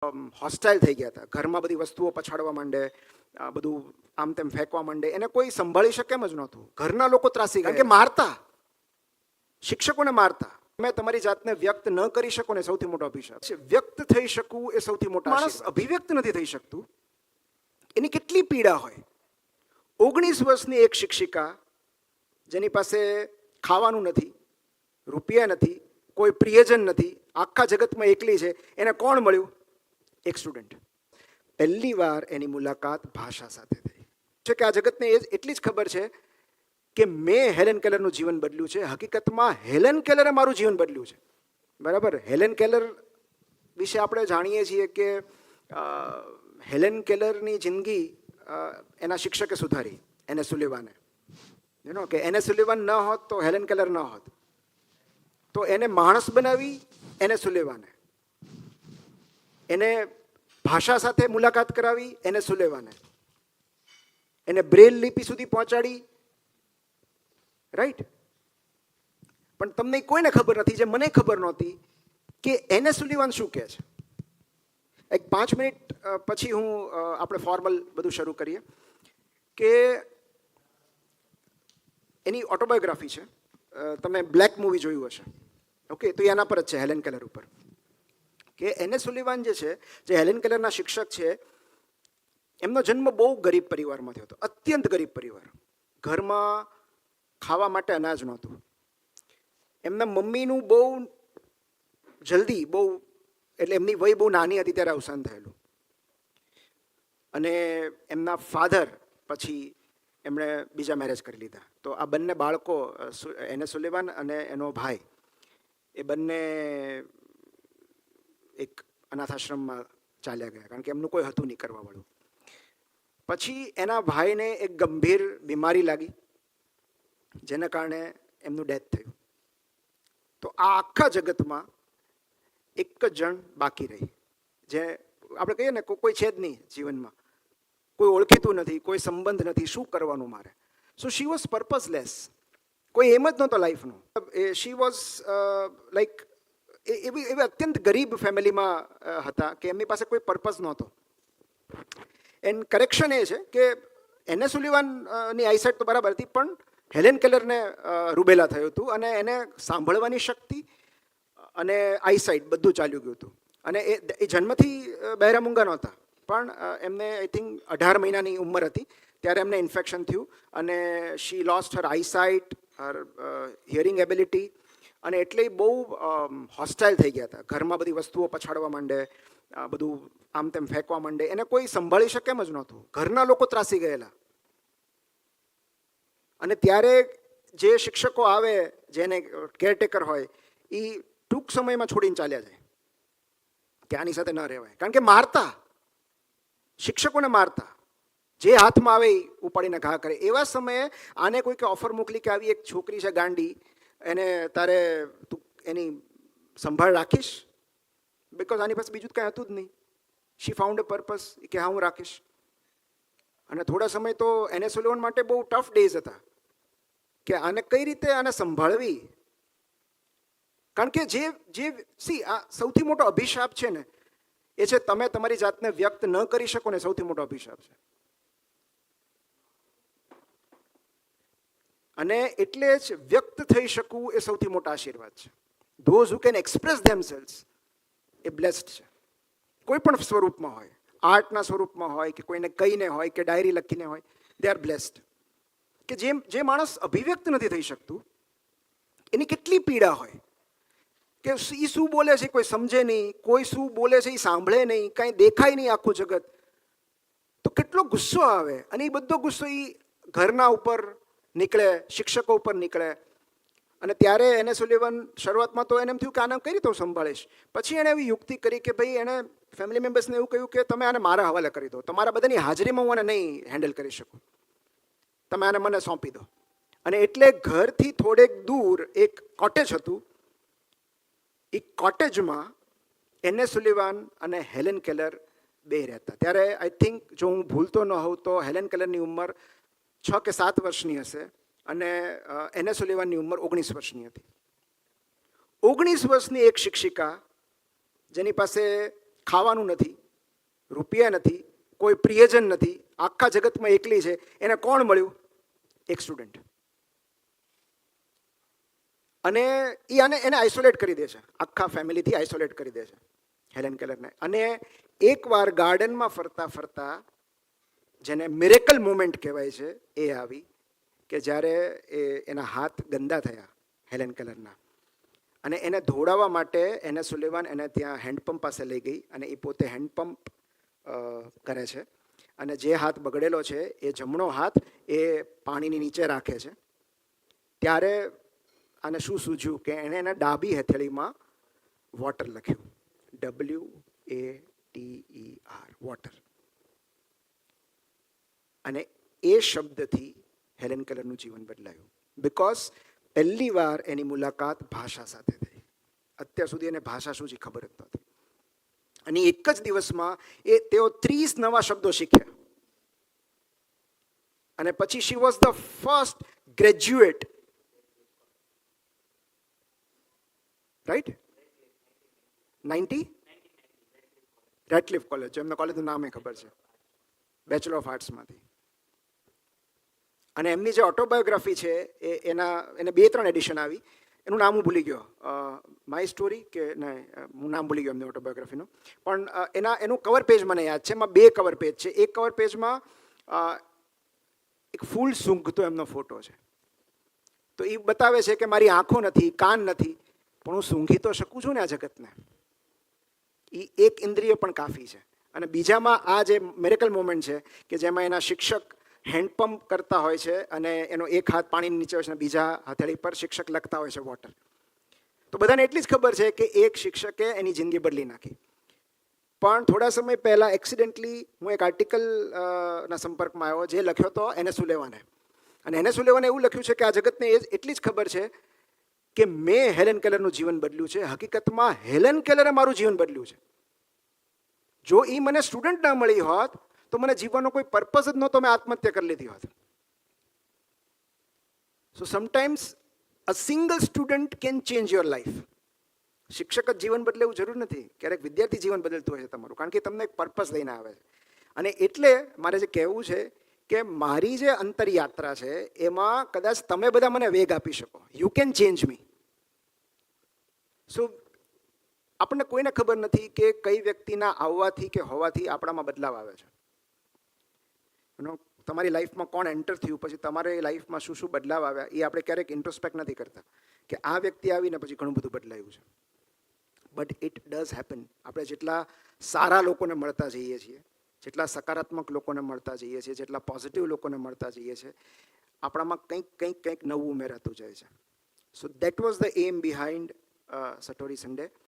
હોસ્ટાઇલ થઈ ગયા હતા. ઘરમાં બધી વસ્તુઓ પછાડવા માંડે, બધું આમ તેમ ફેંકવા માંડે. એને કોઈ સંભાળી શકે એમ જ નહોતું. ઘરના લોકો ત્રાસી ગયા, કારણ કે મારતા, શિક્ષકોને મારતા. તમે તમારી જાતને વ્યક્ત ન કરી શકો ને સૌથી મોટો અભિશાપ છે. વ્યક્ત થઈ શકવું એ સૌથી મોટો માણસ અભિવ્યક્ત નથી થઈ શકતું, એની કેટલી પીડા હોય. 19 વર્ષની એક શિક્ષિકા જેની પાસે ખાવાનું નથી, રૂપિયા નથી, કોઈ પ્રિયજન નથી, આખા જગતમાં એકલી છે, એને કોણ મળ્યું? એક સ્ટુડન્ટ. પહેલી વાર એની મુલાકાત ભાષા સાથે થઈ છે. કે આ જગતને એટલી જ ખબર છે કે મેં હેલેન કેલરનું જીવન બદલ્યું છે. હકીકતમાં હેલેન કેલરે મારું જીવન બદલ્યું છે. બરાબર. હેલેન કેલર વિશે આપણે જાણીએ છીએ કે હેલેન કેલરની જિંદગી એના શિક્ષકે સુધારી, એને સુલેવાને. કે એને સુલેવાન ન હોત તો હેલેન કેલર ન હોત. તો એને માણસ બનાવી એને સુલેવાને, એને ભાષા સાથે મુલાકાત કરાવી એને સુલેવાને, એને બ્રેલ લિપિ સુધી પહોંચાડી. રાઈટ. પણ તમને કોઈને ખબર નથી, જે મને ખબર નહોતી, કે એને સુલેવાન શું કહે છે. એક 5 મિનિટ પછી આપણે ફોર્મલ બધું શરૂ કરીએ. કે એની ઓટોબાયોગ્રાફી છે. તમે બ્લેક મૂવી જોયું હશે. ઓકે, તો એના પર જ છે, હેલેન કેલર ઉપર. કે એને સુલેવાન જે છે, જે હેલેન કેલરના શિક્ષક છે, એમનો જન્મ બહુ ગરીબ પરિવારમાં થયો હતો. અત્યંત ગરીબ પરિવાર. ઘરમાં ખાવા માટે અનાજ નહોતું. એમના મમ્મીનું બહુ જલ્દી, એટલે એમની વય બહુ નાની હતી ત્યારે અવસાન થયેલું. અને એમના ફાધર પછી એમણે બીજા મેરેજ કરી લીધા. તો આ બંને બાળકો, એને સુલેવાન અને એનો ભાઈ, એ બંને એક અનાથાશ્રમમાં ચાલ્યા ગયા, કારણ કે એમનું કોઈ હતું નહીં કરવાવાળું. પછી એના ભાઈને એક ગંભીર બીમારી લાગી, જેના કારણે એમનું ડેથ થયું. તો આ આખા જગતમાં એક જ જણ બાકી રહી, જે આપણે કહીએ ને કોઈ છે જ નહીં જીવનમાં, કોઈ ઓળખીતું નથી, કોઈ સંબંધ નથી, શું કરવાનું મારે. સો શી વોઝ પર્પઝલેસ. કોઈ એમ જ નહોતો લાઈફનો. શી વોઝ લાઈક એવી અત્યંત ગરીબ ફેમિલીમાં હતા કે એમની પાસે કોઈ પર્પઝ નહોતો. એન્ડ કરેક્શન એ છે કે એને સુલેવાનની આઈસાઇટ તો બરાબર હતી, પણ હેલેન કેલરને રૂબેલા થયું હતું અને એને સાંભળવાની શક્તિ અને આઈસાઇટ બધું ચાલ્યું ગયું હતું. અને એ જન્મથી બહેરા મૂંગા નહોતા, પણ એમને આઈ થિંક 18 મહિનાની ઉંમર હતી ત્યારે એમને ઇન્ફેક્શન થયું અને શી લોસ્ટ હર આઈસાઇટ, હર હિયરિંગ એબિલિટી. અને એટલે બહુ હોસ્ટાઇલ થઈ ગયા હતા. ઘરમાં બધી વસ્તુઓ પછાડવા માંડે, બધું આમ તેમ ફેંકવા માંડે. એને કોઈ સંભાળી શકે એમ જ નહોતું. ઘરના લોકો ત્રાસી ગયેલા. અને ત્યારે જે શિક્ષકો આવે, જેને કેરટેકર હોય, એ ટૂંક સમયમાં છોડીને ચાલ્યા જાય કે આની સાથે ન રહેવાય, કારણ કે મારતા, શિક્ષકોને મારતા. જે હાથમાં આવે એ ઉપાડીને ઘા કરે. એવા સમયે આને કોઈકે ઓફર મોકલી કે આવી એક છોકરી છે ગાંડી, એને તારે તું એની સંભાળ રાખીશ, બિકોઝ આની પાસે બીજું કાંઈ હતું જ નહીં. શી ફાઉન્ડ અ પર્પઝ કે હા હું રાખીશ. અને થોડા સમય તો એને સુલેવાન માટે બહુ ટફ ડેઝ હતા કે આને કઈ રીતે આને સંભાળવી. કારણ કે આ સૌથી મોટો અભિશાપ છે ને, એ છે તમે તમારી જાતને વ્યક્ત ન કરી શકો ને સૌથી મોટો અભિશાપ છે. અને એટલે જ વ્યક્ત થઈ શકવું એ સૌથી મોટા આશીર્વાદ છે. Those who can express themselves એ બ્લેસ્ડ છે. કોઈ પણ સ્વરૂપમાં હોય, આર્ટના સ્વરૂપમાં હોય કે કોઈને કહીને હોય કે ડાયરી લખીને હોય, દે આર બ્લેસ્ડ. કે જે માણસ અભિવ્યક્ત નથી થઈ શકતું, એની કેટલી પીડા હોય. કે એ શું બોલે છે કોઈ સમજે નહીં, કોઈ શું બોલે છે એ સાંભળે નહીં, કાંઈ દેખાય નહીં આખું જગત. તો કેટલો ગુસ્સો આવે. અને એ બધો ગુસ્સો એ ઘરના ઉપર નીકળે, શિક્ષકો ઉપર નીકળે. અને ત્યારે એને સુલેવાન શરૂઆતમાં તો એને એમ થયું કે આને કઈ રીતે હું સંભાળીશ. પછી એણે એવી યુક્તિ કરી કે ભાઈ એને ફેમિલી મેમ્બર્સને એવું કહ્યું કે તમે આને મારા હવાલે કરી દો, તમારા બધાની હાજરીમાં હું આને નહીં હેન્ડલ કરી શકું, તમે આને મને સોંપી દો. અને એટલે ઘરથી થોડેક દૂર એક કોટેજ હતું. એ કોટેજમાં એને સુલેવાન અને હેલેન કેલર બે રહેતા. ત્યારે આઈ થિંક, જો હું ભૂલતો ન હોઉં તો હેલેન કેલરની ઉંમર 6 કે 7 વર્ષની હશે અને એને સુલેવાનની ઉંમર 19 વર્ષની હતી. 19 વર્ષની એક શિક્ષિકા જેની પાસે ખાવાનું નથી, રૂપિયા નથી, કોઈ પ્રિયજન નથી, આખા જગતમાં એકલી છે. એને કોણ મળ્યું? એક સ્ટુડન્ટ. અને એ એને આઇસોલેટ કરી દે છે, આખા ફેમિલીથી આઇસોલેટ કરી દે છે હેલેન કેલરને. અને એકવાર ગાર્ડનમાં ફરતા ફરતા, જેને મિરેકલ મોમેન્ટ કહેવાય છે, એ આવી કે જ્યારે એના હાથ ગંદા થયા હેલેન કેલરના, અને એને ધોડાવવા માટે એને સુલેવાન એને ત્યાં હેન્ડપંપ પાસે લઈ ગઈ, અને એ પોતે હેન્ડપંપ કરે છે. અને જે હાથ બગડેલો છે એ જમણો હાથ એ પાણીની નીચે રાખે છે. ત્યારે આને શું સૂઝ્યું કે એણે એના ડાબી હથેળીમાં વોટર લખ્યું, WATER, વોટર. અને એ શબ્દથી હેલેન કેલરનું જીવન બદલાયું. બિકોઝ પહેલી વાર એની મુલાકાત ભાષા સાથે થઈ. અત્યાર સુધી એને ભાષા શું છે ખબર જ નહોતી. અને એક જ દિવસમાં તેઓ 30 નવા શબ્દો શીખ્યા. અને પછી she was the first graduate, right, 90 Radcliffe college, એમને કોલેજનું નામ એ ખબર છે, બેચલર ઓફ આર્ટ્સમાંથી. અને એમની જે ઓટોબાયોગ્રાફી છે એને 2-3 એડિશન આવી. એનું નામ હું ભૂલી ગયો, માય સ્ટોરી કે નહીં, હું નામ ભૂલી ગયો એમની ઓટોબાયોગ્રાફીનું. પણ એનું કવર પેજ મને યાદ છે. એમાં 2 કવર પેજ છે. એક કવર પેજમાં એક ફૂલ સૂંઘતો એમનો ફોટો છે. તો એ બતાવે છે કે મારી આંખો નથી, કાન નથી, પણ હું સૂંઘી તો શકું છું ને આ જગતને. એ એક ઇન્દ્રિય પણ કાફી છે. અને બીજામાં આ જે મિરેકલ મોમેન્ટ છે કે જેમાં એના શિક્ષક હેન્ડપંપ કરતા હોય છે, અને એનો એક હાથ પાણીની નીચે હોય છે, અને બીજા હથેળી પર શિક્ષક લખતા હોય છે વોટર. તો બધાને એટલી જ ખબર છે કે એક શિક્ષકે એની જિંદગી બદલી નાખી. પણ થોડા સમય પહેલાં એક્સિડન્ટલી હું એક આર્ટિકલના સંપર્કમાં આવ્યો જે લખ્યો હતો એને સુલેવાને. અને એને સુલેવાને એવું લખ્યું છે કે આ જગતને એટલી જ ખબર છે કે મેં હેલેન કેલરનું જીવન બદલ્યું છે. હકીકતમાં હેલેન કેલરે મારું જીવન બદલ્યું છે. જો એ મને સ્ટુડન્ટ ના મળી હોત તો મને જીવવાનો કોઈ પર્પઝ જ નહોતો, મેં આત્મહત્યા કરી લીધી હોત. So sometimes a single student can change your life. શિક્ષક જ જીવન બદલે એવું જરૂર નથી. ક્યારેક વિદ્યાર્થી જીવન બદલતું હોય છે તમારું, કારણ કે તમને એક પર્પઝ લઈને આવે છે. અને એટલે મારે જે કહેવું છે કે મારી જે અંતરયાત્રા છે એમાં કદાચ તમે બધા મને વેગ આપી શકો. યુ કેન ચેન્જ મી. સો આપણને કોઈને ખબર નથી કે કઈ વ્યક્તિના આવવાથી કે હોવાથી આપણામાં બદલાવ આવે છે. તમારી લાઈફમાં કોણ એન્ટર થયું, પછી તમારી લાઈફમાં શું શું બદલાવ આવ્યા, એ આપણે ક્યારેક ઇન્ટ્રોસ્પેક્ટ નથી કરતા કે આ વ્યક્તિ આવીને પછી ઘણું બધું બદલાયું છે. But it does happen. આપણે જેટલા સારા લોકોને મળતા જઈએ છીએ, જેટલા સકારાત્મક લોકોને મળતા જઈએ છીએ, જેટલા પોઝિટિવ લોકોને મળતા જઈએ છીએ, આપણામાં કંઈક નવું ઉમેરાતું જાય છે. So that was the aim behind story Sunday.